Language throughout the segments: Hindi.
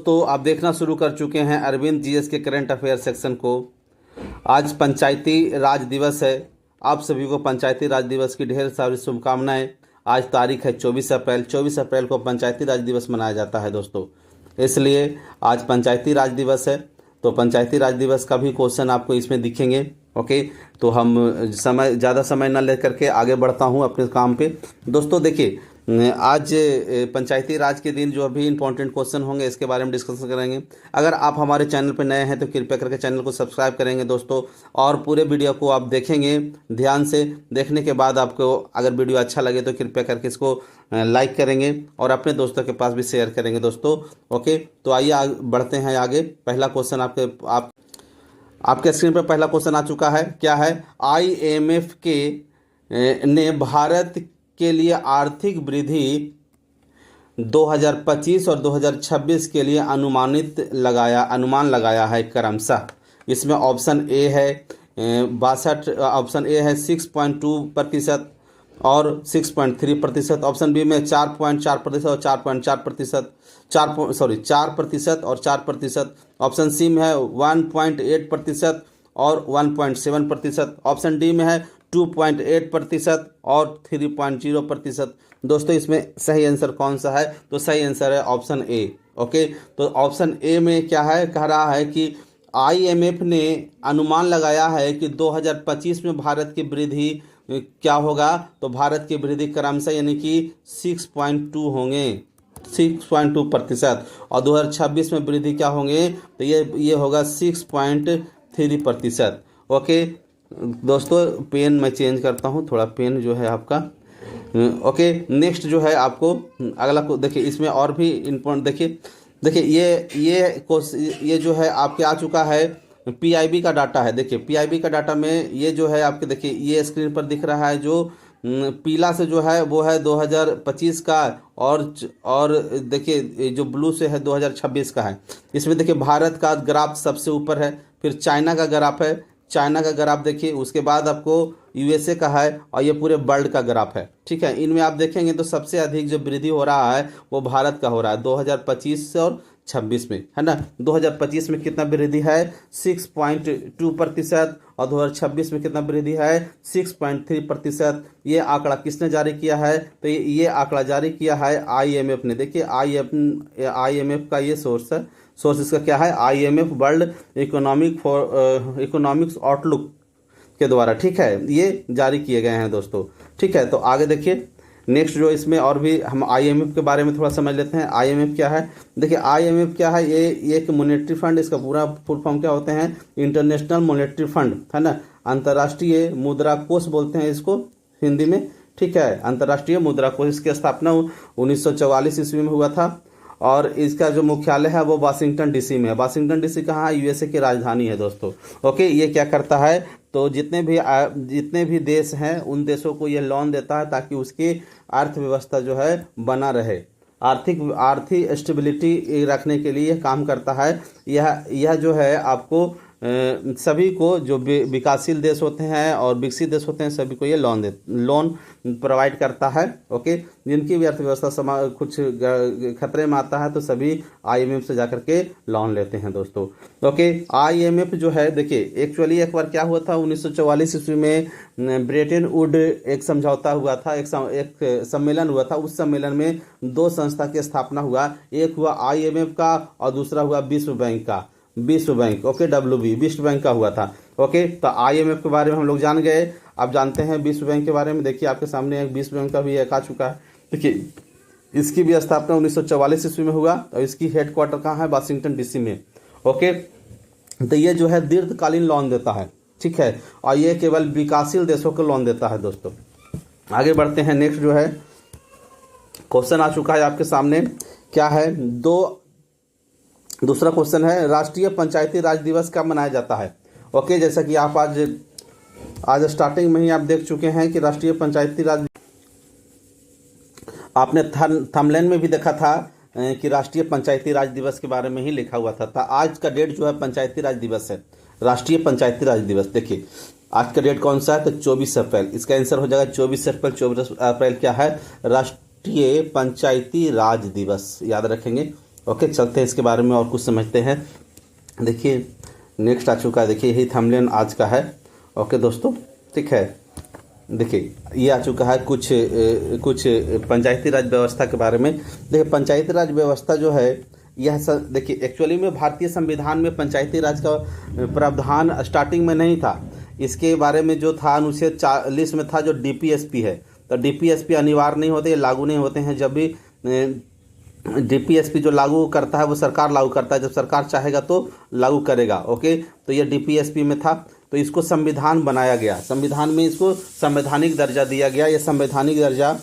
दोस्तों आप देखना शुरू कर चुके हैं अरविंद जीएस के करंट अफेयर सेक्शन को। आज पंचायती राज दिवस है। आप सभी को पंचायती राज दिवस की ढेर सारी शुभकामनाएं। आज तारीख है 24 अप्रैल। 24 अप्रैल को पंचायती राज दिवस मनाया जाता है दोस्तों, इसलिए आज पंचायती राज दिवस है। तो पंचायती राज दिवस का भी क्वेश्चन आपको इसमें दिखेंगे। ओके, तो हम ज़्यादा समय न लेकर के आगे बढ़ता हूँ अपने काम पे। दोस्तों देखिए, आज पंचायती राज के दिन जो भी इंपॉर्टेंट क्वेश्चन होंगे इसके बारे में डिस्कशन करेंगे। अगर आप हमारे चैनल पर नए हैं तो कृपया करके चैनल को सब्सक्राइब करेंगे दोस्तों, और पूरे वीडियो को आप देखेंगे ध्यान से। देखने के बाद आपको अगर वीडियो अच्छा लगे तो कृपया करके इसको लाइक करेंगे और अपने दोस्तों के पास भी शेयर करेंगे दोस्तों। ओके, तो आइए बढ़ते हैं आगे। पहला क्वेश्चन आपके स्क्रीन पर पहला क्वेश्चन आ चुका है। क्या है? IMF ने भारत के लिए आर्थिक वृद्धि 2025 और 2026 के लिए अनुमान लगाया है क्रमशः। इसमें ऑप्शन ए है 6.2% और 6.3%। ऑप्शन बी में 4.4% और 4.4%, 4% और 4%। ऑप्शन सी में है 1.8% और 1.7%। ऑप्शन डी में है 2.8% और 3.0%। दोस्तों इसमें सही आंसर कौन सा है? तो सही आंसर है ऑप्शन ए। ओके, तो ऑप्शन ए में क्या है? कह रहा है कि IMF ने अनुमान लगाया है कि 2025 में भारत की वृद्धि क्या होगा? तो भारत की वृद्धि क्रमशः यानी कि 6.2 होंगे, 6.2%। और 2026 में वृद्धि क्या होंगे? तो ये होगा 6.3%। ओके दोस्तों, पेन मैं चेंज करता हूँ, थोड़ा पेन जो है आपका। ओके, नेक्स्ट जो है आपको अगला को देखिए, इसमें और भी इम्पोर्टेंट देखिए ये जो है आपके आ चुका है PIB का डाटा है। देखिए PIB का डाटा में ये जो है आपके, देखिए ये स्क्रीन पर दिख रहा है जो पीला से जो है वो है 2025 का, और देखिए जो ब्लू से है 2026 का है। इसमें देखिए भारत का ग्राफ सबसे ऊपर है, फिर चाइना का ग्राफ है, चाइना का ग्राफ देखिए, उसके बाद आपको USA का है, और ये पूरे वर्ल्ड का ग्राफ है। ठीक है, इनमें आप देखेंगे तो सबसे अधिक जो वृद्धि हो रहा है वो भारत का हो रहा है 2025 और 26 में, है ना। 2025 में कितना वृद्धि है? 6.2%, और 2026 में कितना वृद्धि है? 6.3%। ये आंकड़ा किसने जारी किया है? तो ये आंकड़ा जारी किया है IMF ने। देखिए IMF का ये सोर्स है, सोर्स इसका क्या है? IMF वर्ल्ड इकोनॉमिक्स आउटलुक के द्वारा, ठीक है, ये जारी किए गए हैं दोस्तों। ठीक है, तो आगे देखिए नेक्स्ट जो इसमें और भी हम IMF के बारे में थोड़ा समझ लेते हैं। IMF क्या है? देखिए IMF क्या है? ये एक मॉनेटरी फंड, इसका पूरा फुल फॉर्म क्या होते हैं? इंटरनेशनल मॉनेटरी फंड, है ना। अंतर्राष्ट्रीय मुद्रा कोष बोलते हैं इसको हिंदी में। ठीक है, अंतर्राष्ट्रीय मुद्रा कोष, इसकी स्थापना 1944 ईस्वी में हुआ था, और इसका जो मुख्यालय है वो वाशिंगटन DC में है। वाशिंगटन DC कहाँ है? USA की राजधानी है दोस्तों। ओके, ये क्या करता है? तो जितने भी देश हैं उन देशों को ये लोन देता है ताकि उसकी अर्थव्यवस्था जो है बना रहे, आर्थिक स्टेबिलिटी रखने के लिए काम करता है। यह जो है आपको सभी को, जो विकासशील देश होते हैं और विकसित देश होते हैं, सभी को ये लोन प्रोवाइड करता है। ओके, जिनकी भी अर्थव्यवस्था कुछ खतरे में आता है तो सभी IMF से जाकर के लोन लेते हैं दोस्तों। ओके, IMF जो है देखिए, एक्चुअली एक बार क्या हुआ था 1944 ईस्वी में ब्रेटन वुड एक समझौता हुआ था, एक सम्मेलन हुआ था। उस सम्मेलन में दो संस्था की स्थापना हुआ, एक हुआ IMF का और दूसरा हुआ विश्व बैंक का। ओके, WB विश्व बैंक का हुआ था। ओके, तो IMF के बारे में हम लोग जान गए। आप जानते हैं विश्व बैंक के बारे में। देखिए आपके सामने एक विश्व बैंक का भी एक आ चुका है। देखिए इसकी भी स्थापना 1944 ईस्वी में हुआ, और इसकी हेडक्वार्टर कहाँ है? वाशिंगटन DC में। ओके, तो ये जो है दीर्घकालीन लोन देता है, ठीक है, और ये केवल विकासशील देशों को लोन देता है दोस्तों। आगे बढ़ते हैं। नेक्स्ट जो है क्वेश्चन आ चुका है आपके सामने। क्या है? दूसरा क्वेश्चन है, राष्ट्रीय पंचायती राज दिवस कब मनाया जाता है? ओके, जैसा कि आप आज स्टार्टिंग में ही आप देख चुके हैं कि राष्ट्रीय पंचायती राज, आपने थंबनेल में भी देखा था कि राष्ट्रीय पंचायती राज दिवस के बारे में ही लिखा हुआ था। आज का डेट जो है पंचायती राज दिवस है, राष्ट्रीय पंचायती राज दिवस। देखिए आज का डेट कौन सा है? तो 24 अप्रैल। इसका आंसर हो जाएगा 24 अप्रैल। 24 अप्रैल क्या है? राष्ट्रीय पंचायती राज दिवस, याद रखेंगे। ओके, चलते हैं इसके बारे में और कुछ समझते हैं। देखिए नेक्स्ट आ चुका है, देखिए यही थंबनेल आज का है। ओके दोस्तों, ठीक है, देखिए ये आ चुका है कुछ पंचायती राज व्यवस्था के बारे में। देखिए पंचायती राज व्यवस्था जो है यह देखिए एक्चुअली में भारतीय संविधान में पंचायती राज का प्रावधान स्टार्टिंग में नहीं था। इसके बारे में जो था अनुच्छेद 40 में था, जो डीपीएसपी है। तो डीपीएसपी अनिवार्य नहीं होते, लागू नहीं होते हैं। जब भी डीपीएसपी जो लागू करता है वो सरकार लागू करता है, जब सरकार चाहेगा तो लागू करेगा। ओके, तो ये डीपीएसपी में था, तो इसको संविधान बनाया गया। संविधान में इसको संवैधानिक दर्जा दिया गया। ये संवैधानिक दर्जा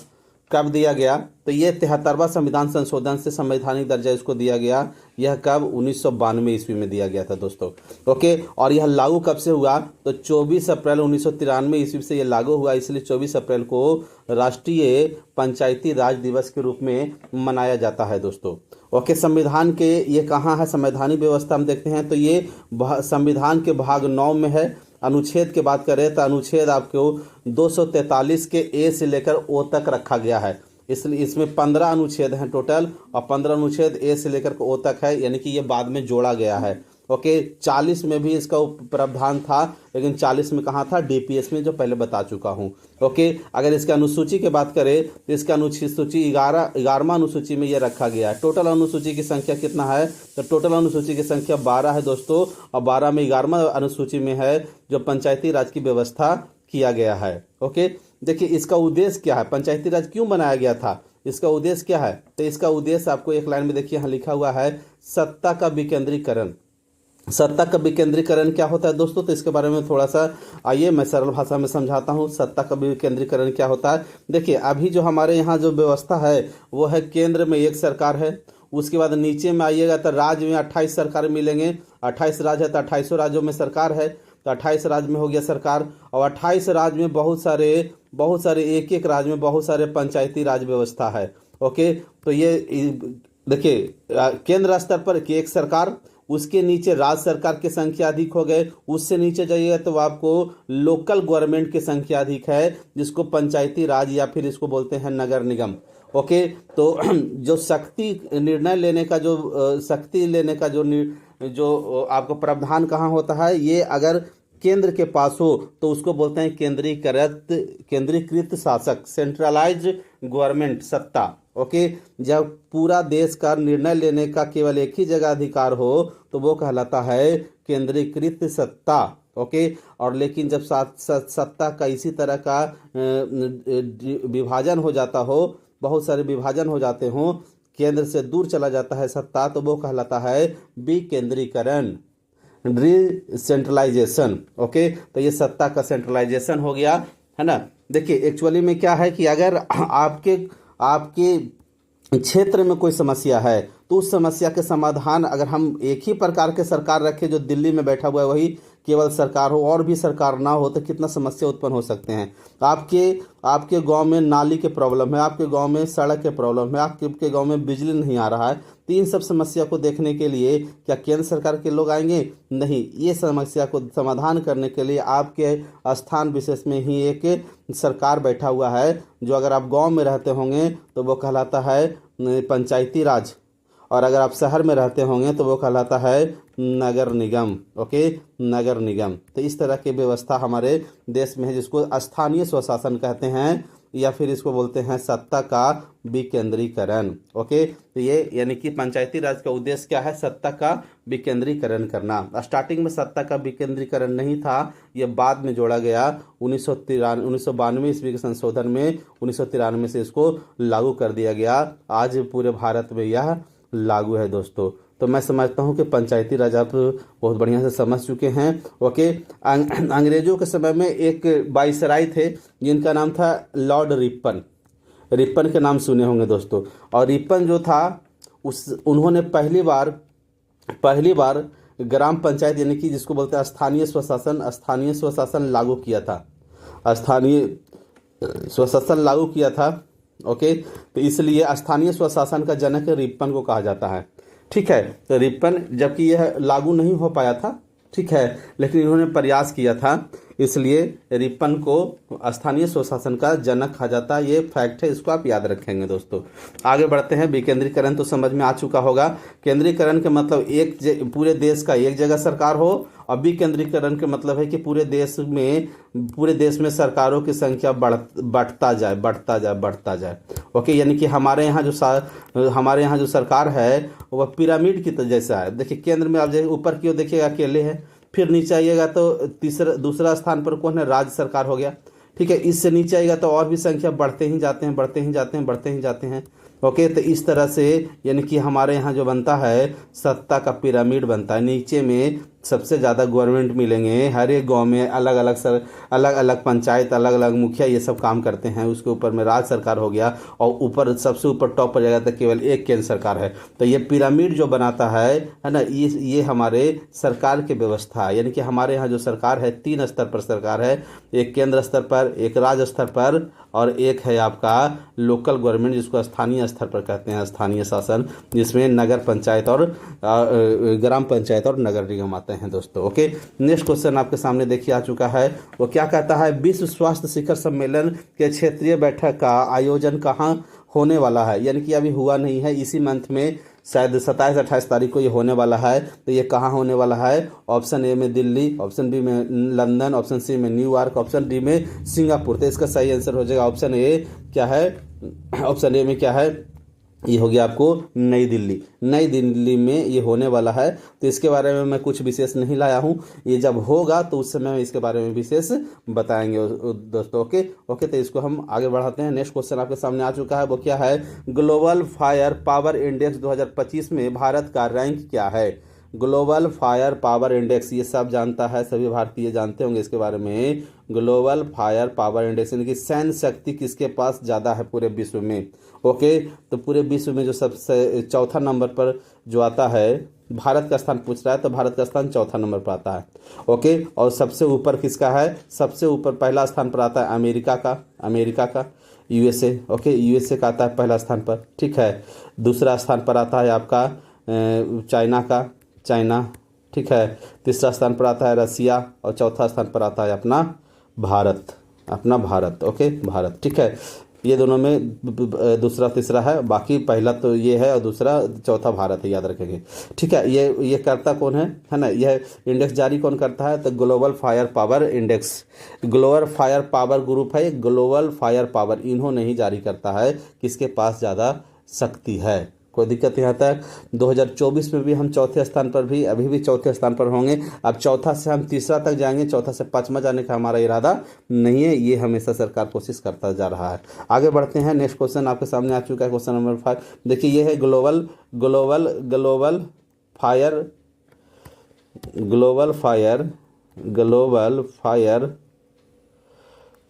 कब दिया गया? तो ये 73वां संविधान संशोधन से संवैधानिक दर्जा इसको दिया गया। यह कब? 1992 ईस्वी में दिया गया था दोस्तों। ओके, और यह लागू कब से हुआ? तो 24 अप्रैल 1993 ईस्वी से यह लागू हुआ। इसलिए 24 अप्रैल को राष्ट्रीय पंचायती राज दिवस के रूप में मनाया जाता है दोस्तों। ओके, संविधान के ये कहाँ है? संवैधानिक व्यवस्था हम देखते हैं तो ये संविधान के भाग 9 में है। अनुच्छेद की बात करें तो अनुच्छेद आपको 243 के ए से लेकर ओ तक रखा गया है। इसलिए इसमें 15 अनुच्छेद हैं टोटल, और 15 अनुच्छेद ए से लेकर ओ तक है, यानी कि ये बाद में जोड़ा गया है। ओके, 40 में भी इसका प्रावधान था, लेकिन 40 में कहाँ था? डीपीएस में, जो पहले बता चुका हूँ। ओके, अगर इसके अनुसूची की बात करें तो इसका अनुसूची 11वां अनुसूची में ये रखा गया है। टोटल अनुसूची की संख्या कितना है? तो टोटल अनुसूची की संख्या 12 है दोस्तों, और 12 में 11वां अनुसूची में है जो पंचायती राज की व्यवस्था किया गया है। ओके, देखिए इसका उद्देश्य क्या है? पंचायती राज क्यों बनाया गया था? इसका उद्देश्य क्या है? तो इसका उद्देश्य आपको एक लाइन में देखिए यहाँ लिखा हुआ है, सत्ता का विकेंद्रीकरण। सत्ता का विकेंद्रीकरण क्या होता है दोस्तों? तो इसके बारे में थोड़ा सा आइए मैं सरल भाषा में समझाता हूँ। सत्ता का विकेंद्रीकरण क्या होता है? देखिए अभी जो हमारे यहाँ जो व्यवस्था है वो है, केंद्र में एक सरकार है, उसके बाद नीचे में आइएगा तो राज्य में 28 सरकार मिलेंगे। 28 राज्य है तो 28 राज्यों में सरकार है, तो 28 राज्य में हो गया सरकार। और 28 राज्य में बहुत सारे एक एक राज्य में बहुत सारे पंचायती राज व्यवस्था है। ओके, तो ये देखिए केंद्र स्तर पर एक सरकार, उसके नीचे राज्य सरकार की संख्या अधिक हो गए, उससे नीचे जाइएगा तो आपको लोकल गवर्नमेंट की संख्या अधिक है, जिसको पंचायती राज या फिर इसको बोलते हैं नगर निगम। ओके, तो जो निर्णय लेने का जो आपको प्रावधान कहाँ होता है, ये अगर केंद्र के पास हो तो उसको बोलते हैं केंद्रीकृत शासक, सेंट्रलाइज्ड गवर्नमेंट सत्ता। ओके, जब पूरा देश का निर्णय लेने का केवल एक ही जगह अधिकार हो तो वो कहलाता है केंद्रीकृत सत्ता। ओके, और लेकिन जब सत्ता का इसी तरह का विभाजन हो जाता हो, बहुत सारे विभाजन हो जाते हों, केंद्र से दूर चला जाता है सत्ता, तो वो कहलाता है विकेंद्रीकरण, डिसेंट्रलाइजेशन। ओके, तो ये सत्ता का सेंट्रलाइजेशन हो गया, है ना। देखिए एक्चुअली में क्या है कि अगर आपके क्षेत्र में कोई समस्या है तो उस समस्या के समाधान, अगर हम एक ही प्रकार के सरकार रखें जो दिल्ली में बैठा हुआ है वही केवल सरकार हो और भी सरकार ना हो, तो कितना समस्या उत्पन्न हो सकते हैं। आपके गांव में नाली के प्रॉब्लम है, आपके गांव में सड़क के प्रॉब्लम है, आपके गांव में बिजली नहीं आ रहा है, तो इन सब समस्या को देखने के लिए क्या केंद्र सरकार के लोग आएंगे? नहीं, ये समस्या को समाधान करने के लिए आपके स्थान विशेष में ही एक सरकार बैठा हुआ है, जो अगर आप गाँव में रहते होंगे तो वो कहलाता है पंचायती राज, और अगर आप शहर में रहते होंगे तो वो कहलाता है नगर निगम। ओके, नगर निगम। तो इस तरह की व्यवस्था हमारे देश में है, जिसको स्थानीय स्वशासन कहते हैं, या फिर इसको बोलते हैं सत्ता का विकेंद्रीकरण। ओके, तो ये यानी कि पंचायती राज का उद्देश्य क्या है? सत्ता का विकेंद्रीकरण करना। स्टार्टिंग में सत्ता का विकेंद्रीकरण नहीं था, ये बाद में जोड़ा गया 1992 ईस्वी के संशोधन में। 1993 से इसको लागू कर दिया गया। आज पूरे भारत में यह लागू है दोस्तों। तो मैं समझता हूँ कि पंचायती राज आप बहुत बढ़िया से समझ चुके हैं। ओके, अंग्रेजों के समय में एक वाइसराय थे जिनका नाम था लॉर्ड रिपन। रिपन के नाम सुने होंगे दोस्तों। और रिपन जो था उन्होंने पहली बार ग्राम पंचायत यानी कि जिसको बोलते हैं स्थानीय स्वशासन लागू किया था। स्थानीय स्वशासन लागू किया था। ओके, तो इसलिए स्थानीय स्वशासन का जनक रिपन को कहा जाता है। ठीक है, तो रिपन, जबकि यह लागू नहीं हो पाया था, ठीक है, लेकिन इन्होंने प्रयास किया था इसलिए रिपन को स्थानीय स्वशासन का जनक कहा जाता है। ये फैक्ट है, इसको आप याद रखेंगे दोस्तों। आगे बढ़ते हैं। विकेंद्रीकरण तो समझ में आ चुका होगा। केंद्रीकरण के मतलब पूरे देश का एक जगह सरकार हो, और विकेंद्रीकरण के मतलब है कि पूरे देश में सरकारों की संख्या बढ़ता जाए। ओके, यानी कि हमारे यहाँ जो सरकार है वह पिरामिड की जैसा है। देखिए केंद्र में आप जैसे ऊपर की ओर देखिएगा अकेले है, फिर नीचे आइएगा तो दूसरा स्थान पर कौन है, राज्य सरकार हो गया। ठीक है, इससे नीचे आएगा तो और भी संख्या बढ़ते ही जाते हैं। ओके, तो इस तरह से यानी कि हमारे यहाँ जो बनता है सत्ता का पिरामिड बनता है। नीचे में सबसे ज़्यादा गवर्नमेंट मिलेंगे, हर एक गांव में अलग अलग पंचायत, अलग अलग मुखिया ये सब काम करते हैं। उसके ऊपर में राज्य सरकार हो गया, और ऊपर सबसे ऊपर टॉप पर जाएगा तो केवल एक केंद्र सरकार है। तो ये पिरामिड जो बनाता है ना, ये हमारे सरकार की व्यवस्था है। यानी कि हमारे यहाँ जो सरकार है 3 स्तर पर सरकार है, एक केंद्र स्तर पर, एक राज्य स्तर पर, और एक है आपका लोकल गवर्नमेंट जिसको स्थानीय स्तर पर कहते हैं, स्थानीय शासन, जिसमें नगर पंचायत और ग्राम पंचायत और नगर निगम आते हैं दोस्तों। ओके, नेक्स्ट क्वेश्चन आपके सामने देखिए आ चुका है। वो क्या कहता है, विश्व स्वास्थ्य शिखर सम्मेलन के क्षेत्रीय बैठक का आयोजन कहाँ होने वाला है। यानी कि अभी हुआ नहीं है, इसी मंथ में शायद 27-28 तारीख को ये होने वाला है। तो ये कहाँ होने वाला है, ऑप्शन ए में दिल्ली, ऑप्शन बी में लंदन, ऑप्शन सी में न्यूयॉर्क, ऑप्शन डी में सिंगापुर। तो इसका सही आंसर हो जाएगा ऑप्शन ए। क्या है, ऑप्शन ए में क्या है, ये हो गया आपको नई दिल्ली में ये होने वाला है। तो इसके बारे में मैं कुछ विशेष नहीं लाया हूँ, ये जब होगा तो उस समय इसके बारे में विशेष बताएंगे दोस्तों। ओके, तो इसको हम आगे बढ़ाते हैं। नेक्स्ट क्वेश्चन आपके सामने आ चुका है, वो क्या है, ग्लोबल फायर पावर इंडेक्स 2025 में भारत का रैंक क्या है। ग्लोबल फायर पावर इंडेक्स, ये सब जानता है, सभी भारतीय जानते होंगे इसके बारे में। ग्लोबल फायर पावर इंडेक्स यानी कि सैन्य शक्ति किसके पास ज़्यादा है पूरे विश्व में। ओके, तो पूरे विश्व में जो सबसे चौथा नंबर पर जो आता है, भारत का स्थान पूछ रहा है, तो भारत का स्थान चौथा नंबर पर आता है। ओके, और सबसे ऊपर किसका है, सबसे ऊपर पहला स्थान पर आता है अमेरिका का यूएसए। ओके, यूएसए का आता है पहला स्थान पर। ठीक है, दूसरा स्थान पर आता है आपका चाइना। ठीक है, तीसरा स्थान पर आता है रसिया, और चौथा स्थान पर आता है अपना भारत। ओके, भारत। ठीक है, ये दोनों में दूसरा तीसरा है, बाकी पहला तो ये है और दूसरा चौथा भारत है, याद रखेंगे। ठीक है, ये करता कौन है ना, यह इंडेक्स जारी कौन करता है, तो global fire power index, global fire power group है, ग्लोबल फायर पावर इन्होंने ही जारी करता है किसके पास ज़्यादा शक्ति है। कोई दिक्कत नहीं आता है। 2024 में भी हम चौथे स्थान पर भी, अभी भी चौथे स्थान पर होंगे। अब चौथा से हम तीसरा तक जाएंगे, चौथा से पांचवा जाने का हमारा इरादा नहीं है, ये हमेशा सरकार कोशिश करता जा रहा है। आगे बढ़ते हैं। नेक्स्ट क्वेश्चन आपके सामने आ चुका है, क्वेश्चन नंबर 5। देखिए ये है ग्लोबल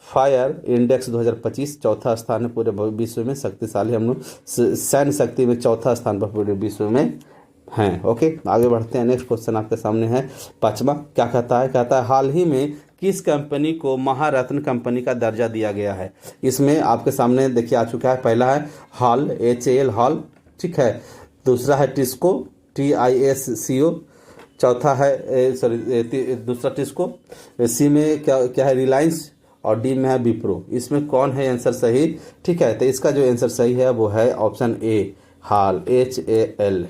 फायर इंडेक्स 2025, चौथा स्थान है पूरे विश्व में। शक्तिशाली हम लोग सैन्य शक्ति में चौथा स्थान पर पूरे विश्व में हैं। ओके, आगे बढ़ते हैं। नेक्स्ट क्वेश्चन आपके सामने है 5वां। क्या कहता है, हाल ही में किस कंपनी को महारत्न कंपनी का दर्जा दिया गया है। इसमें आपके सामने देखिए आ चुका है, पहला है हॉल, HAL हॉल। ठीक है, दूसरा है टिस्को, TISCO, चौथा है दूसरा टिस्को, सी में क्या है रिलायंस, और डी में है विप्रो। इसमें कौन है आंसर सही। ठीक है, तो इसका जो आंसर सही है वो है ऑप्शन ए, हाल, HAL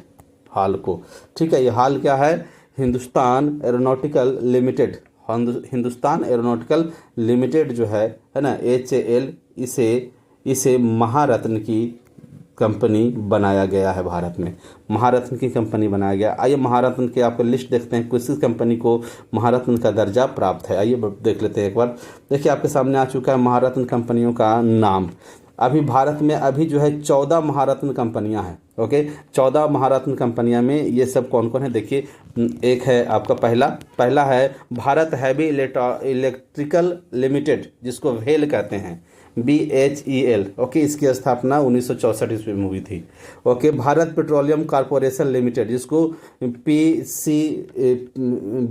हाल को। ठीक है, ये हाल क्या है, हिंदुस्तान एरोनॉटिकल लिमिटेड जो है ना, HAL, इसे महारत्न की कंपनी बनाया गया है। भारत में महारत्न की कंपनी बनाया गया। आइए महारत्न के आपको लिस्ट देखते हैं, किस कंपनी को महारत्न का दर्जा प्राप्त है। आइए देख लेते हैं एक बार। देखिए आपके सामने आ चुका है महारत्न कंपनियों का नाम। अभी भारत में अभी जो है 14 महारत्न कंपनियां हैं। ओके, 14 महारत्न कंपनियां में ये सब कौन कौन है देखिए। एक है आपका पहला है भारत हैवी इलेक्ट्रिकल लिमिटेड, जिसको भेल कहते हैं, BHEL। ओके, इसकी स्थापना 1964 ईस्वी में हुई थी। Okay, Bharat petroleum corporation limited, जिसको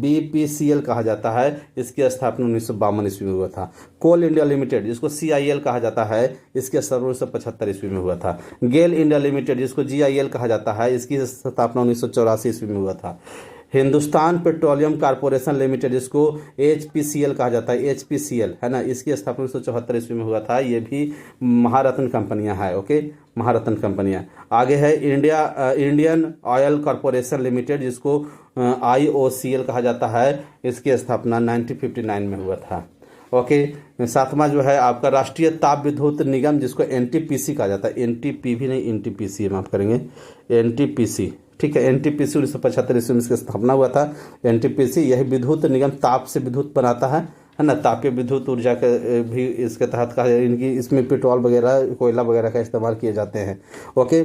BPCL कहा जाता है, इसकी स्थापना 1952 ईस्वी में हुआ था। कोल इंडिया लिमिटेड, जिसको CIL कहा जाता है, इसकी स्थापना 1975 ईस्वी में हुआ था। गेल इंडिया लिमिटेड, जिसको GIL कहा जाता है, इसकी स्थापना 1984 ईस्वी में हुआ था। हिंदुस्तान पेट्रोलियम कॉर्पोरेशन लिमिटेड, जिसको HPCL कहा जाता है, HPCL है ना, इसकी स्थापना 1974 ईस्वी में हुआ था। ये भी महारत्न कंपनियां हैं। ओके, महारत्न कंपनियां। आगे है इंडियन ऑयल कॉर्पोरेशन लिमिटेड, जिसको IOCL कहा जाता है। इसकी स्थापना 1959 में हुआ था। ओके, सातवां जो है आपका राष्ट्रीय ताप विद्युत निगम, जिसको NTPC कहा जाता है। NTP भी नहीं, NTPC माफ करेंगे, NTPC, ठीक है। NTPC 1975 ईस्वी में इसकी स्थापना हुआ था। NTPC यही विद्युत निगम ताप से विद्युत बनाता है ना, तापीय विद्युत ऊर्जा के भी इसके तहत कहा जाए। इनकी इसमें पेट्रोल वगैरह, कोयला वगैरह का इस्तेमाल किए जाते हैं। ओके,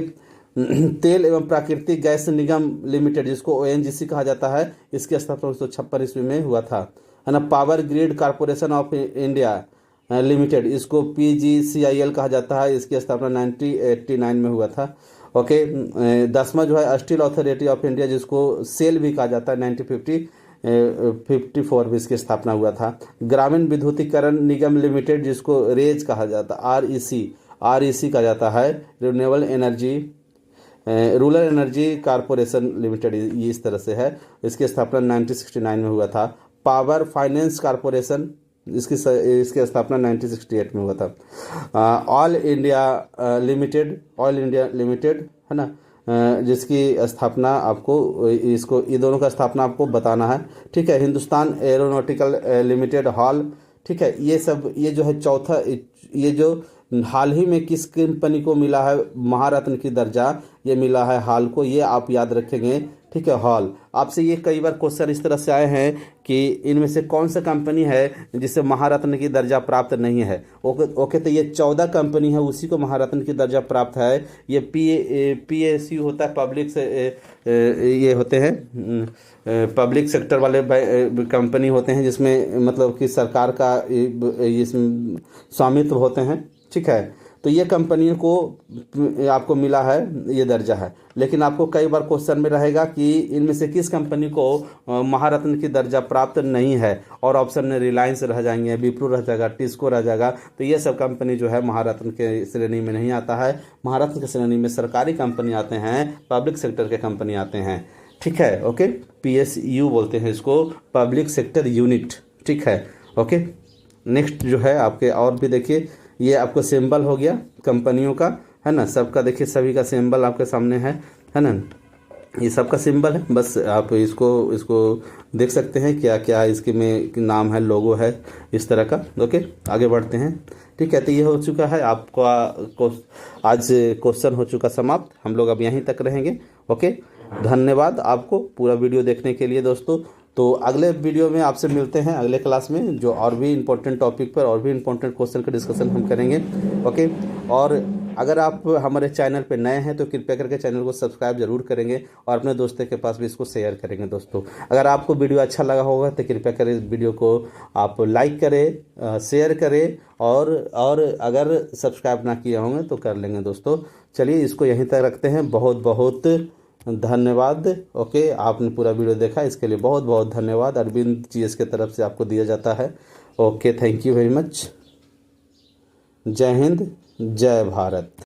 तेल एवं प्राकृतिक गैस निगम लिमिटेड, जिसको ONGC कहा जाता है, इसकी स्थापना 1956 ईस्वी में हुआ था, है ना। Power grid corporation of India limited, इसको PGCIL कहा जाता है। इसकी स्थापना 1989 में हुआ था। ओके, 10वां जो है स्टील अथॉरिटी ऑफ इंडिया, जिसको सेल भी कहा जाता है, 1954 में इसकी स्थापना हुआ था। ग्रामीण विद्युतीकरण निगम लिमिटेड, जिसको रेज कहा जाता है, REC कहा जाता है, रूरल एनर्जी कॉर्पोरेशन लिमिटेड, ये इस तरह से है। इसकी स्थापना 1969 में हुआ था। पावर फाइनेंस कॉर्पोरेशन, इसकी स्थापना 1968 में हुआ था। ऑयल इंडिया लिमिटेड है ना, जिसकी स्थापना आपको ये दोनों का स्थापना आपको बताना है, ठीक है। हिंदुस्तान एरोनॉटिकल लिमिटेड हॉल, ठीक है। ये सब, ये जो है चौथा, ये जो हाल ही में किस कंपनी को मिला है महारत्न की दर्जा, ये मिला है हाल को, ये आप याद रखेंगे, ठीक है। हॉल, आपसे ये कई बार क्वेश्चन इस तरह से आए हैं कि इनमें से कौन सा कंपनी है जिसे महारत्न की दर्जा प्राप्त नहीं है। ओके, तो ये 14 कंपनी है, उसी को महारत्न की दर्जा प्राप्त है। ये PSU होता है, पब्लिक से ये होते हैं पब्लिक सेक्टर वाले कंपनी होते हैं, जिसमें मतलब कि सरकार का इसमें स्वामित्व होते हैं, ठीक है। तो ये कंपनियों को आपको मिला है, ये दर्जा है। लेकिन आपको कई बार क्वेश्चन में रहेगा कि इनमें से किस कंपनी को महारत्न की दर्जा प्राप्त नहीं है, और ऑप्शन में रिलायंस रह जाएंगे, विप्रो रह जाएगा, टिस्को रह जाएगा। तो ये सब कंपनी जो है महारत्न के श्रेणी में नहीं आता है। महारत्न की श्रेणी में सरकारी कंपनी आते हैं, पब्लिक सेक्टर के कंपनी आते हैं, ठीक है। ओके, PSU बोलते हैं इसको, पब्लिक सेक्टर यूनिट, ठीक है। ओके, नेक्स्ट जो है आपके और भी देखिए, ये आपको सिंबल हो गया कंपनियों का, है ना। सबका देखिए, सभी का सिंबल आपके सामने है ना। ये सबका सिंबल है, बस आप इसको देख सकते हैं क्या क्या इसके में नाम है, लोगो है, इस तरह का। ओके, आगे बढ़ते हैं, ठीक है। तो ये हो चुका है आपका आज क्वेश्चन हो चुका समाप्त। हम लोग अब यहीं तक रहेंगे। ओके, धन्यवाद आपको पूरा वीडियो देखने के लिए दोस्तों। तो अगले वीडियो में आपसे मिलते हैं, अगले क्लास में, जो और भी इम्पोर्टेंट टॉपिक पर और भी इम्पोर्टेंट क्वेश्चन का डिस्कशन हम करेंगे। ओके, और अगर आप हमारे चैनल पे नए हैं तो कृपया करके चैनल को सब्सक्राइब जरूर करेंगे, और अपने दोस्तों के पास भी इसको शेयर करेंगे दोस्तों। अगर आपको वीडियो अच्छा लगा होगा तो कृपया करें इस वीडियो को आप लाइक करें, शेयर करें, और अगर सब्सक्राइब ना किए होंगे तो कर लेंगे दोस्तों। चलिए, इसको यहीं तक रखते हैं। बहुत बहुत धन्यवाद। ओके, आपने पूरा वीडियो देखा, इसके लिए बहुत बहुत धन्यवाद। अरविंद GS के तरफ से आपको दिया जाता है। Okay, thank you very much. जय हिंद, जय भारत।